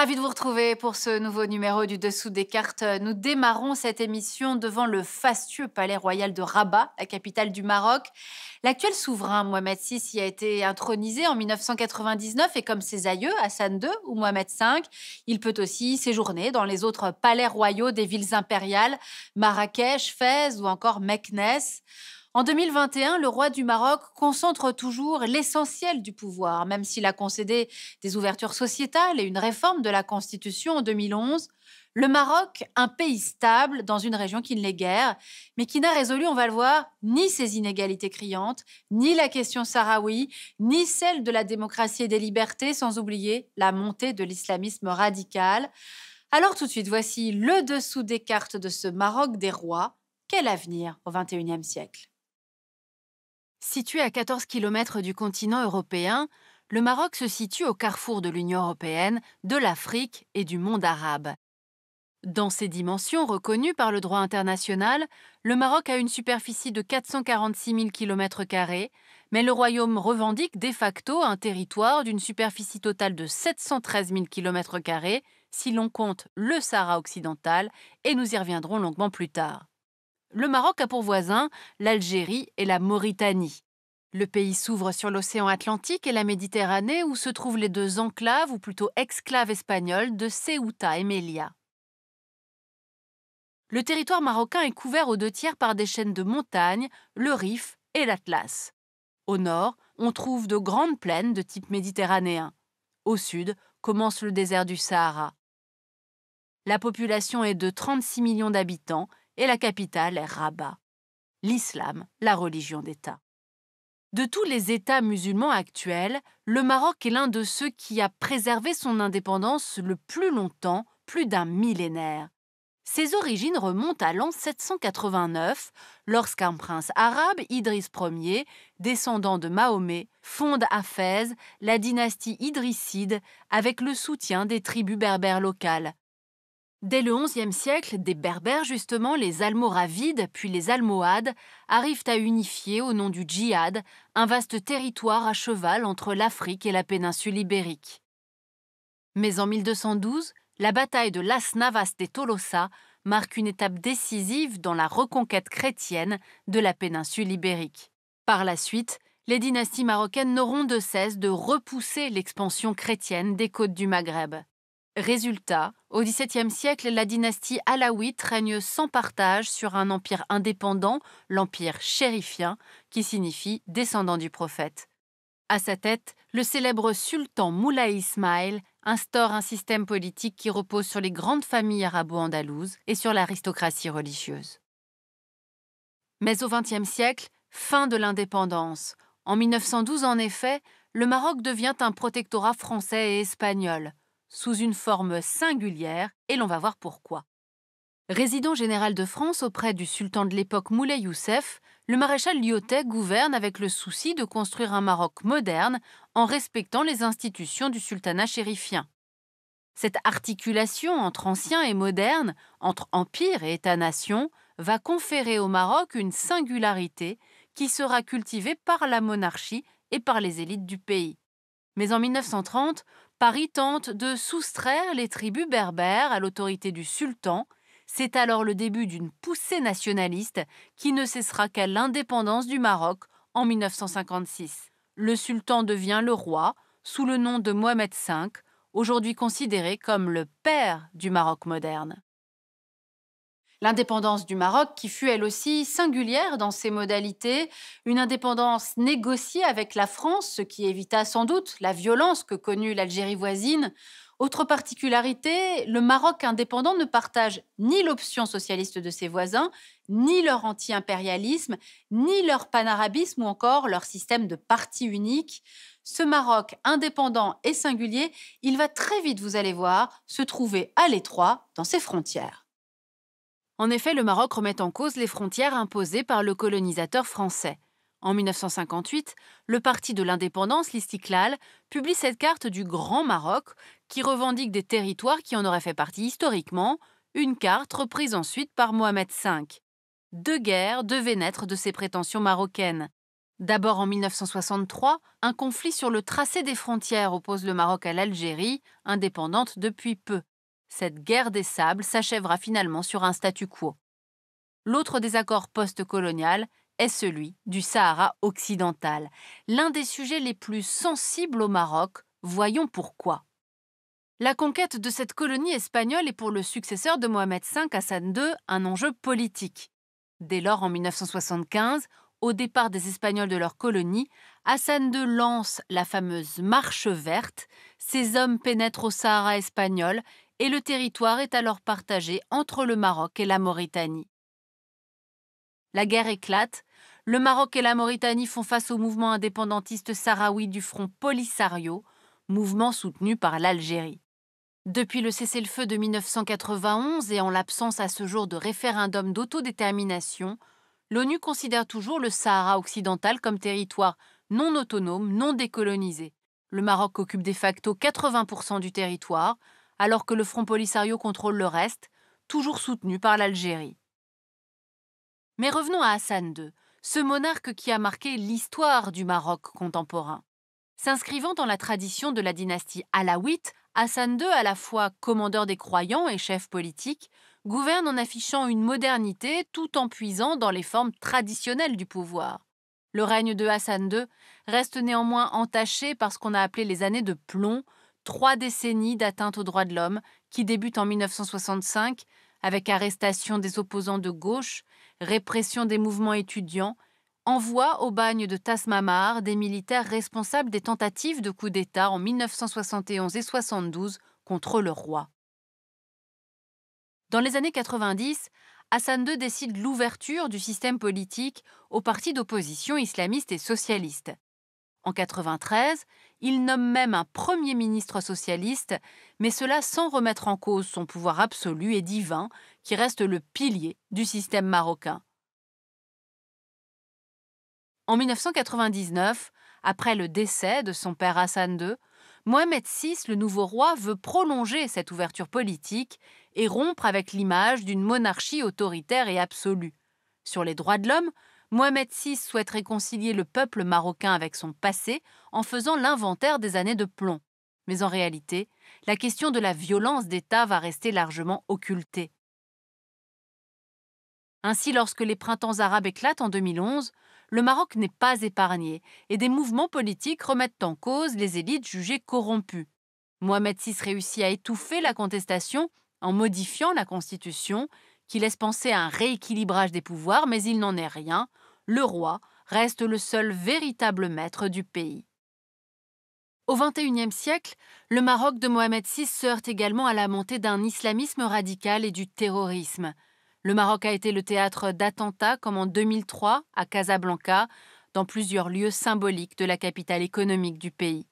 Ravi de vous retrouver pour ce nouveau numéro du Dessous des cartes. Nous démarrons cette émission devant le fastueux palais royal de Rabat, la capitale du Maroc. L'actuel souverain Mohamed VI y a été intronisé en 1999 et comme ses aïeux, Hassan II ou Mohamed V, il peut aussi séjourner dans les autres palais royaux des villes impériales, Marrakech, Fès ou encore Meknès. En 2021, le roi du Maroc concentre toujours l'essentiel du pouvoir, même s'il a concédé des ouvertures sociétales et une réforme de la Constitution en 2011. Le Maroc, un pays stable dans une région qui ne l'est guère, mais qui n'a résolu, on va le voir, ni ses inégalités criantes, ni la question sahraoui, ni celle de la démocratie et des libertés, sans oublier la montée de l'islamisme radical. Alors tout de suite, voici le dessous des cartes de ce Maroc des rois. Quel avenir au XXIe siècle? Situé à 14 kilomètres du continent européen, le Maroc se situe au carrefour de l'Union européenne, de l'Afrique et du monde arabe. Dans ses dimensions reconnues par le droit international, le Maroc a une superficie de 446 000 km², mais le royaume revendique de facto un territoire d'une superficie totale de 713 000 km² si l'on compte le Sahara occidental, et nous y reviendrons longuement plus tard. Le Maroc a pour voisins l'Algérie et la Mauritanie. Le pays s'ouvre sur l'océan Atlantique et la Méditerranée où se trouvent les deux enclaves ou plutôt exclaves espagnoles de Ceuta et Melilla. Le territoire marocain est couvert aux 2 tiers par des chaînes de montagnes, le Rif et l'Atlas. Au nord, on trouve de grandes plaines de type méditerranéen. Au sud, commence le désert du Sahara. La population est de 36 millions d'habitants et la capitale est Rabat. L'islam, la religion d'État. De tous les États musulmans actuels, le Maroc est l'un de ceux qui a préservé son indépendance le plus longtemps, plus d'un millénaire. Ses origines remontent à l'an 789, lorsqu'un prince arabe, Idriss Ier, descendant de Mahomet, fonde à Fès la dynastie idrisside avec le soutien des tribus berbères locales. Dès le XIe siècle, des Berbères, justement, les Almoravides, puis les Almohades, arrivent à unifier, au nom du djihad, un vaste territoire à cheval entre l'Afrique et la péninsule ibérique. Mais en 1212, la bataille de Las Navas de Tolosa marque une étape décisive dans la reconquête chrétienne de la péninsule ibérique. Par la suite, les dynasties marocaines n'auront de cesse de repousser l'expansion chrétienne des côtes du Maghreb. Résultat, au XVIIe siècle, la dynastie alaouite règne sans partage sur un empire indépendant, l'empire chérifien, qui signifie descendant du prophète. À sa tête, le célèbre sultan Moulay Ismaïl instaure un système politique qui repose sur les grandes familles arabo-andalouses et sur l'aristocratie religieuse. Mais au XXe siècle, fin de l'indépendance. En 1912, en effet, le Maroc devient un protectorat français et espagnol, sous une forme singulière, et l'on va voir pourquoi. Résident général de France auprès du sultan de l'époque Moulay Youssef, le maréchal Lyautey gouverne avec le souci de construire un Maroc moderne en respectant les institutions du sultanat chérifien. Cette articulation entre ancien et moderne, entre empire et État-nation, va conférer au Maroc une singularité qui sera cultivée par la monarchie et par les élites du pays. Mais en 1930, Paris tente de soustraire les tribus berbères à l'autorité du sultan. C'est alors le début d'une poussée nationaliste qui ne cessera qu'à l'indépendance du Maroc en 1956. Le sultan devient le roi, sous le nom de Mohamed V, aujourd'hui considéré comme le père du Maroc moderne. L'indépendance du Maroc, qui fut elle aussi singulière dans ses modalités, une indépendance négociée avec la France, ce qui évita sans doute la violence que connut l'Algérie voisine. Autre particularité, le Maroc indépendant ne partage ni l'option socialiste de ses voisins, ni leur anti-impérialisme, ni leur panarabisme ou encore leur système de parti unique. Ce Maroc indépendant et singulier, il va très vite, vous allez voir, se trouver à l'étroit dans ses frontières. En effet, le Maroc remet en cause les frontières imposées par le colonisateur français. En 1958, le Parti de l'indépendance, l'Istiklal, publie cette carte du Grand Maroc qui revendique des territoires qui en auraient fait partie historiquement, une carte reprise ensuite par Mohamed V. 2 guerres devaient naître de ces prétentions marocaines. D'abord en 1963, un conflit sur le tracé des frontières oppose le Maroc à l'Algérie, indépendante depuis peu. Cette guerre des sables s'achèvera finalement sur un statu quo. L'autre désaccord post-colonial est celui du Sahara occidental, l'un des sujets les plus sensibles au Maroc. Voyons pourquoi. La conquête de cette colonie espagnole est pour le successeur de Mohamed V, Hassan II, un enjeu politique. Dès lors, en 1975, au départ des Espagnols de leur colonie, Hassan II lance la fameuse Marche verte. Ses hommes pénètrent au Sahara espagnol et le territoire est alors partagé entre le Maroc et la Mauritanie. La guerre éclate, le Maroc et la Mauritanie font face au mouvement indépendantiste sahraoui du Front Polisario, mouvement soutenu par l'Algérie. Depuis le cessez-le-feu de 1991 et en l'absence à ce jour de référendum d'autodétermination, l'ONU considère toujours le Sahara occidental comme territoire non autonome, non décolonisé. Le Maroc occupe de facto 80% du territoire, alors que le Front Polisario contrôle le reste, toujours soutenu par l'Algérie. Mais revenons à Hassan II, ce monarque qui a marqué l'histoire du Maroc contemporain. S'inscrivant dans la tradition de la dynastie alaouite, Hassan II, à la fois commandeur des croyants et chef politique, gouverne en affichant une modernité tout en puisant dans les formes traditionnelles du pouvoir. Le règne de Hassan II reste néanmoins entaché par ce qu'on a appelé les années de plomb, 3 décennies d'atteinte aux droits de l'homme qui débutent en 1965 avec arrestation des opposants de gauche, répression des mouvements étudiants, envoie au bagne de Tasmamart des militaires responsables des tentatives de coup d'État en 1971 et 72 contre le roi. Dans les années 90, Hassan II décide l'ouverture du système politique aux partis d'opposition islamistes et socialistes. En 1993, il nomme même un premier ministre socialiste, mais cela sans remettre en cause son pouvoir absolu et divin, qui reste le pilier du système marocain. En 1999, après le décès de son père Hassan II, Mohamed VI, le nouveau roi, veut prolonger cette ouverture politique et rompre avec l'image d'une monarchie autoritaire et absolue. Sur les droits de l'homme, Mohamed VI souhaite réconcilier le peuple marocain avec son passé en faisant l'inventaire des années de plomb. Mais en réalité, la question de la violence d'État va rester largement occultée. Ainsi, lorsque les printemps arabes éclatent en 2011, le Maroc n'est pas épargné et des mouvements politiques remettent en cause les élites jugées corrompues. Mohamed VI réussit à étouffer la contestation en modifiant la constitution qui laisse penser à un rééquilibrage des pouvoirs, mais il n'en est rien. Le roi reste le seul véritable maître du pays. Au XXIe siècle, le Maroc de Mohamed VI se heurte également à la montée d'un islamisme radical et du terrorisme. Le Maroc a été le théâtre d'attentats comme en 2003 à Casablanca, dans plusieurs lieux symboliques de la capitale économique du pays.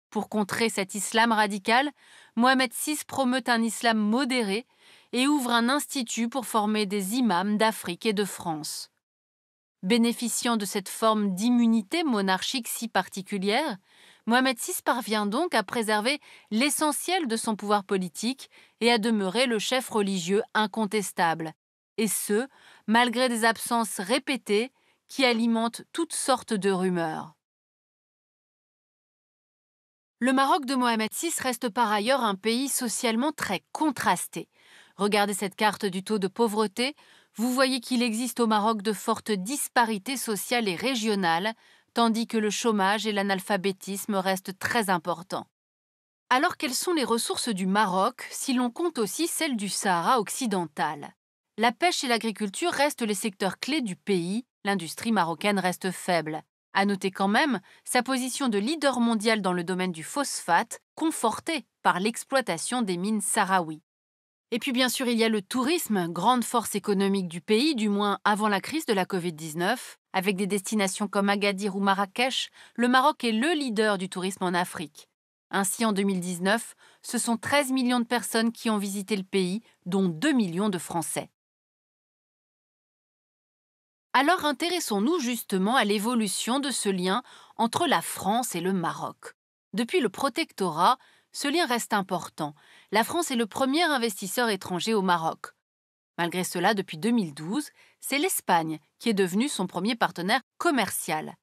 Pour contrer cet islam radical, Mohamed VI promeut un islam modéré et ouvre un institut pour former des imams d'Afrique et de France. Bénéficiant de cette forme d'immunité monarchique si particulière, Mohamed VI parvient donc à préserver l'essentiel de son pouvoir politique et à demeurer le chef religieux incontestable, et ce, malgré des absences répétées qui alimentent toutes sortes de rumeurs. Le Maroc de Mohamed VI reste par ailleurs un pays socialement très contrasté. Regardez cette carte du taux de pauvreté, vous voyez qu'il existe au Maroc de fortes disparités sociales et régionales, tandis que le chômage et l'analphabétisme restent très importants. Alors quelles sont les ressources du Maroc si l'on compte aussi celles du Sahara occidental? La pêche et l'agriculture restent les secteurs clés du pays, l'industrie marocaine reste faible. À noter quand même sa position de leader mondial dans le domaine du phosphate, confortée par l'exploitation des mines sahraouis. Et puis bien sûr, il y a le tourisme, grande force économique du pays, du moins avant la crise de la Covid-19. Avec des destinations comme Agadir ou Marrakech, le Maroc est le leader du tourisme en Afrique. Ainsi, en 2019, ce sont 13 millions de personnes qui ont visité le pays, dont 2 millions de Français. Alors intéressons-nous justement à l'évolution de ce lien entre la France et le Maroc. Depuis le protectorat, ce lien reste important. La France est le premier investisseur étranger au Maroc. Malgré cela, depuis 2012, c'est l'Espagne qui est devenue son premier partenaire commercial.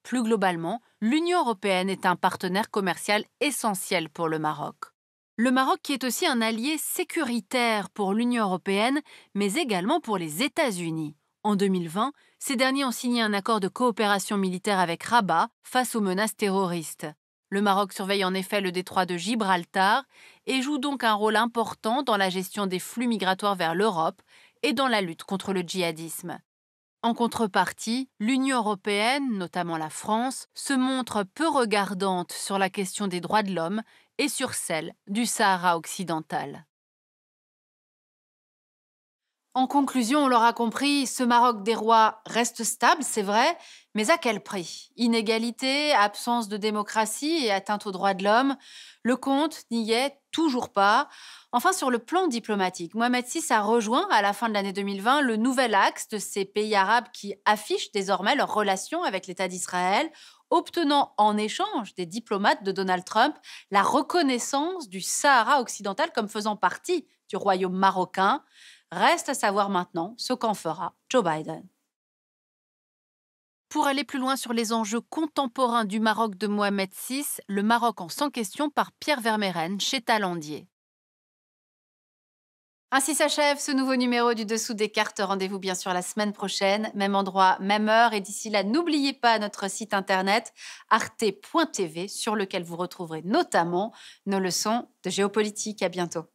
Plus globalement, l'Union européenne est un partenaire commercial essentiel pour le Maroc. Le Maroc qui est aussi un allié sécuritaire pour l'Union européenne, mais également pour les États-Unis. En 2020, ces derniers ont signé un accord de coopération militaire avec Rabat face aux menaces terroristes. Le Maroc surveille en effet le détroit de Gibraltar et joue donc un rôle important dans la gestion des flux migratoires vers l'Europe et dans la lutte contre le djihadisme. En contrepartie, l'Union européenne, notamment la France, se montre peu regardante sur la question des droits de l'homme et sur celle du Sahara occidental. En conclusion, on l'aura compris, ce Maroc des rois reste stable, c'est vrai, mais à quel prix? Inégalité, absence de démocratie et atteinte aux droits de l'homme. Le compte n'y est toujours pas. Enfin, sur le plan diplomatique, Mohamed VI a rejoint à la fin de l'année 2020 le nouvel axe de ces pays arabes qui affichent désormais leurs relations avec l'État d'Israël, obtenant en échange des diplomates de Donald Trump la reconnaissance du Sahara occidental comme faisant partie du royaume marocain. Reste à savoir maintenant ce qu'en fera Joe Biden. Pour aller plus loin sur les enjeux contemporains du Maroc de Mohamed VI, le Maroc en 100 questions par Pierre Vermeyren chez Talandier. Ainsi s'achève ce nouveau numéro du Dessous des cartes. Rendez-vous bien sûr la semaine prochaine, même endroit, même heure. Et d'ici là, n'oubliez pas notre site internet arte.tv sur lequel vous retrouverez notamment nos leçons de géopolitique. À bientôt.